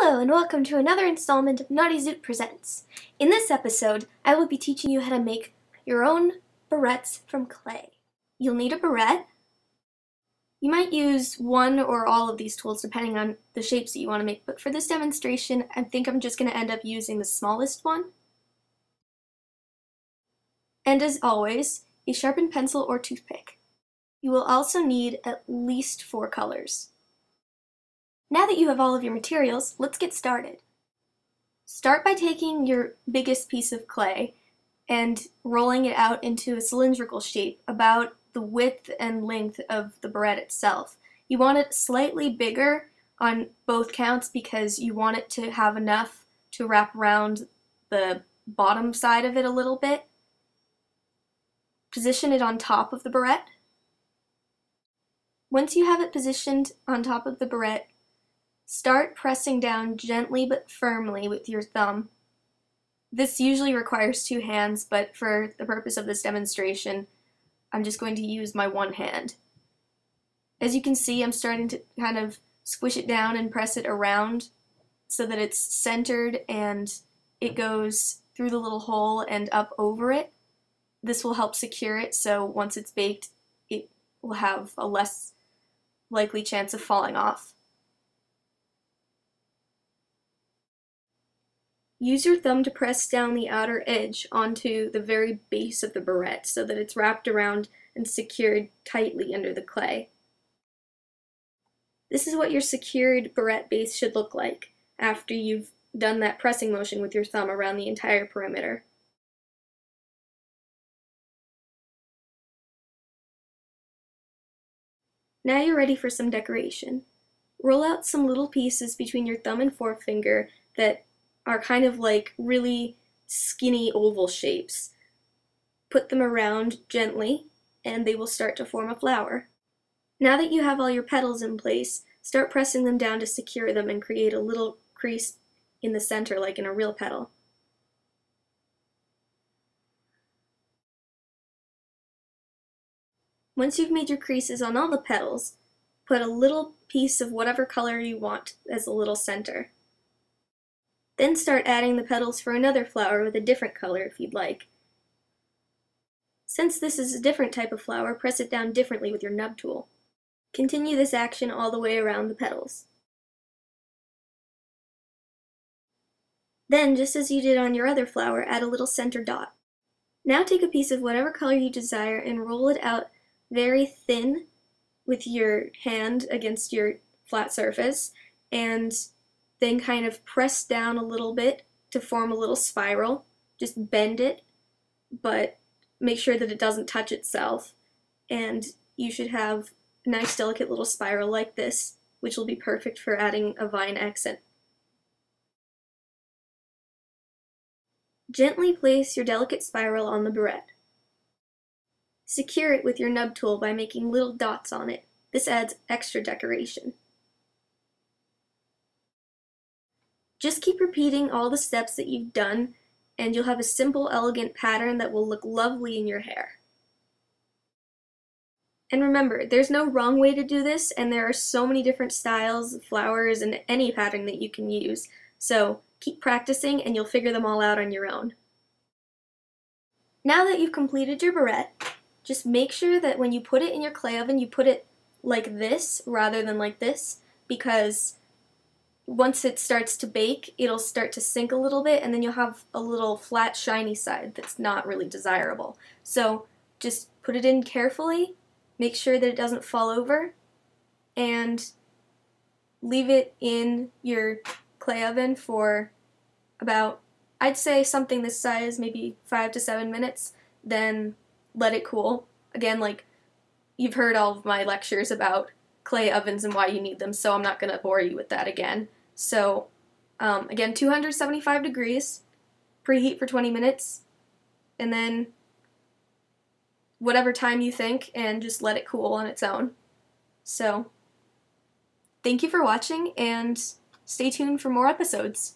Hello and welcome to another installment of Naughty Zoot Presents. In this episode, I will be teaching you how to make your own barrettes from clay. You'll need a barrette. You might use one or all of these tools depending on the shapes that you want to make, but for this demonstration, I think I'm just going to end up using the smallest one. And as always, a sharpened pencil or toothpick. You will also need at least 4 colors. Now that you have all of your materials, let's get started. Start by taking your biggest piece of clay and rolling it out into a cylindrical shape about the width and length of the barrette itself. You want it slightly bigger on both counts because you want it to have enough to wrap around the bottom side of it a little bit. Position it on top of the barrette. Once you have it positioned on top of the barrette, start pressing down gently but firmly with your thumb. This usually requires 2 hands, but for the purpose of this demonstration, I'm just going to use my one hand. As you can see, I'm starting to kind of squish it down and press it around so that it's centered and it goes through the little hole and up over it. This will help secure it, so once it's baked, it will have a less likely chance of falling off. Use your thumb to press down the outer edge onto the very base of the barrette so that it's wrapped around and secured tightly under the clay. This is what your secured barrette base should look like after you've done that pressing motion with your thumb around the entire perimeter. Now you're ready for some decoration. Roll out some little pieces between your thumb and forefinger that are kind of like really skinny oval shapes. Put them around gently and they will start to form a flower. Now that you have all your petals in place, start pressing them down to secure them and create a little crease in the center like in a real petal. Once you've made your creases on all the petals, put a little piece of whatever color you want as a little center. Then start adding the petals for another flower with a different color if you'd like. Since this is a different type of flower, press it down differently with your nub tool. Continue this action all the way around the petals. Then, just as you did on your other flower, add a little center dot. Now take a piece of whatever color you desire and roll it out very thin with your hand against your flat surface, and then kind of press down a little bit to form a little spiral. Just bend it, but make sure that it doesn't touch itself, and you should have a nice delicate little spiral like this, which will be perfect for adding a vine accent. Gently place your delicate spiral on the barrette. Secure it with your nub tool by making little dots on it. This adds extra decoration. Just keep repeating all the steps that you've done, and you'll have a simple, elegant pattern that will look lovely in your hair. And remember, there's no wrong way to do this, and there are so many different styles, flowers, and any pattern that you can use. So keep practicing, and you'll figure them all out on your own. Now that you've completed your barrette, just make sure that when you put it in your clay oven, you put it like this rather than like this, because once it starts to bake, it'll start to sink a little bit, and then you'll have a little flat, shiny side that's not really desirable. So just put it in carefully, make sure that it doesn't fall over, and leave it in your clay oven for about, I'd say something this size, maybe 5 to 7 minutes, then let it cool. Again, like, you've heard all of my lectures about clay ovens and why you need them, so I'm not going to bore you with that again. So, again, 275 degrees, preheat for 20 minutes, and then whatever time you think, and just let it cool on its own. So, thank you for watching, and stay tuned for more episodes.